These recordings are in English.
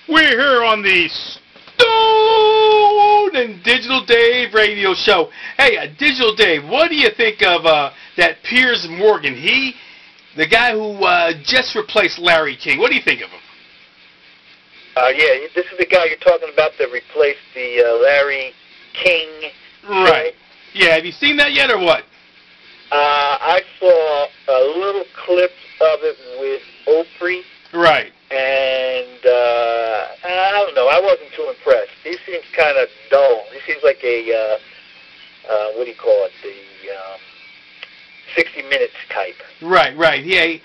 We're here on the Stone and Digital Dave radio show. Hey, Digital Dave, what do you think of that Piers Morgan? The guy who just replaced Larry King. What do you think of him? Yeah, this is the guy you're talking about that replaced the Larry King. Right. Yeah, have you seen that yet or what? I saw a little clip of it with Oprah. Right. And I don't know. I wasn't too impressed. He seems kind of dull. He seems like a what do you call it? The 60 Minutes type. Right. Yeah.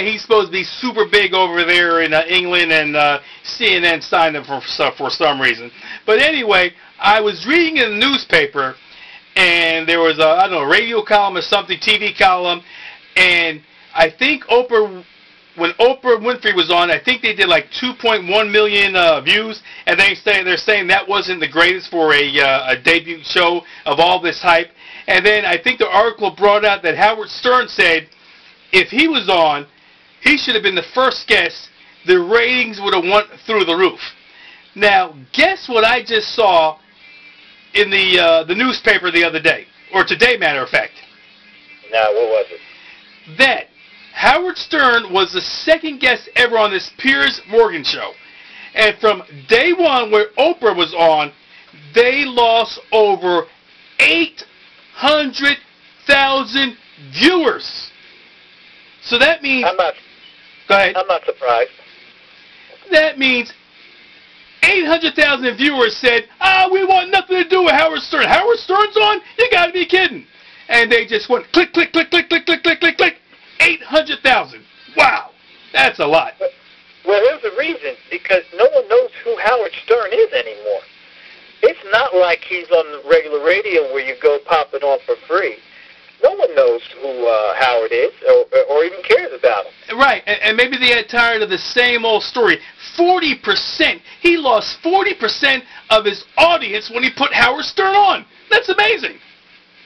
He's supposed to be super big over there in England, and CNN signed him for some reason. But anyway, I was reading in the newspaper, and there was a radio column or something, TV column, and I think when Oprah Winfrey was on, I think they did like 2.1 million views, and they're saying that wasn't the greatest for a debut show of all this hype. And then I think the article brought out that Howard Stern said if he was on, he should have been the first guest. The ratings would have went through the roof. Now, guess what I just saw in the newspaper the other day, or today, matter of fact. Now, what was it? That Howard Stern was the second guest ever on this Piers Morgan show. And from day one where Oprah was on, they lost over 800,000 viewers. So that means... Go ahead. I'm not surprised. That means 800,000 viewers said, we want nothing to do with Howard Stern. Howard Stern's on? You got to be kidding. And they just went click, click, click, click, click, click, click, click, click. 800,000. Wow. That's a lot. Well, there's a reason, because no one knows who Howard Stern is anymore. It's not like he's on the regular radio where you go pop it on for free. No one knows who Howard is or even cares about him. Right, and maybe they got tired of the same old story. 40%. He lost 40% of his audience when he put Howard Stern on. That's amazing.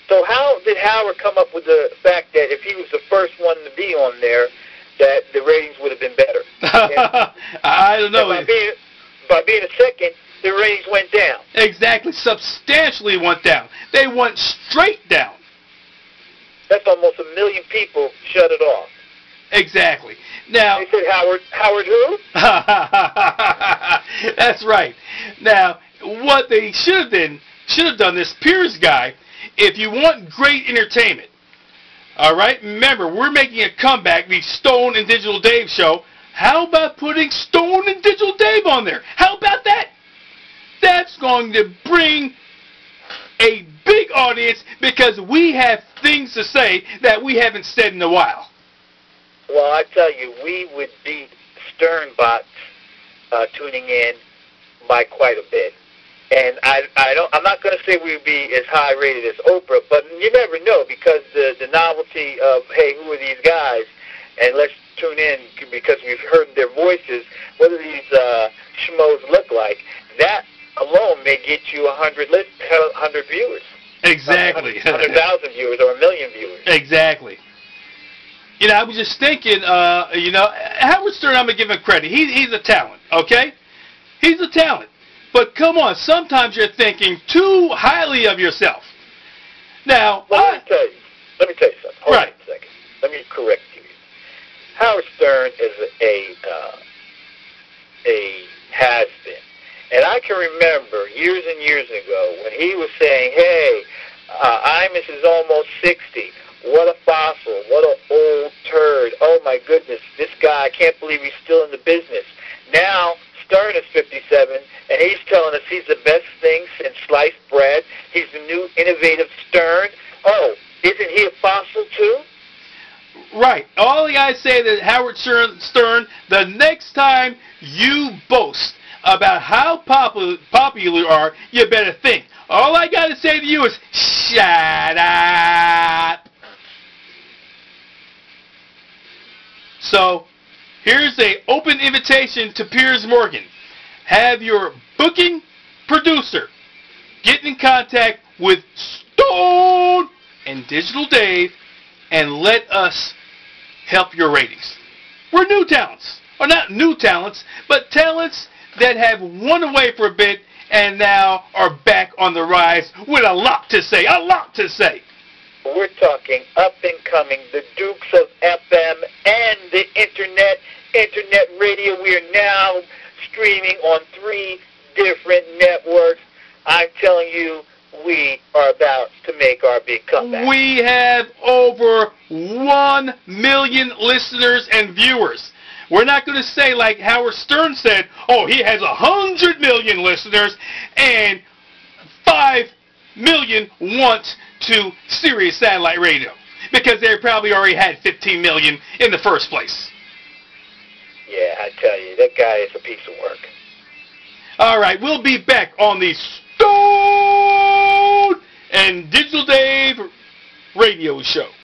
So how did Howard come up with the fact that if he was the first one to be on there, that the ratings would have been better? I don't know. By being a second, the ratings went down. Exactly. Substantially went down. They went straight down. That's almost 1 million people shut it off. Exactly. Now they said Howard who? That's right. Now what they should have done, this Piers guy, if you want great entertainment, all right, remember, we're making a comeback, the Stone and Digital Dave show. How about putting Stone and Digital Dave on there? How about that? That's going to bring a big audience because we have things to say that we haven't said in a while. Well, I tell you, we would beat Stern bots tuning in by quite a bit. And I'm not going to say we would be as high rated as Oprah, but you never know, because the novelty of, hey, who are these guys? And let's tune in because we've heard their voices. What do these schmoes look like? That alone may get you 100 viewers. Exactly. 100,000 viewers or 1 million viewers. Exactly. You know, I was just thinking, Howard Stern, I'm going to give him credit. He's a talent, okay? He's a talent. But come on, sometimes you're thinking too highly of yourself. Now, well, let me tell you something. Hold on a second. Let me correct you. Howard Stern is a has-been. And I can remember years and years ago when he was saying, hey, Imus is almost 60. What a fossil. What an old turd. Oh, my goodness. This guy, I can't believe he's still in the business. Now, Stern is 57, and he's telling us he's the best thing since sliced bread. He's the new innovative Stern. Oh, isn't he a fossil too? Right. All the guys say that Howard Stern, the next time you boast about how popular you are, you better think. All I got to say to you is, shut up. So, here's an open invitation to Piers Morgan. Have your booking producer get in contact with Stone and Digital Dave and let us help your ratings. We're new talents. Or not new talents, but talents that have won away for a bit and now are back on the rise with a lot to say. A lot to say. We're talking up and coming, the Dukes of FM and the internet radio. We are now streaming on 3 different networks. I'm telling you, we are about to make our big comeback. We have over 1 million listeners and viewers. We're not going to say like Howard Stern said, oh, he has 100 million listeners and 5 million want to Sirius Satellite Radio, because they probably already had 15 million in the first place. Yeah, I tell you, that guy is a piece of work. All right, we'll be back on the Stone and Digital Dave radio show.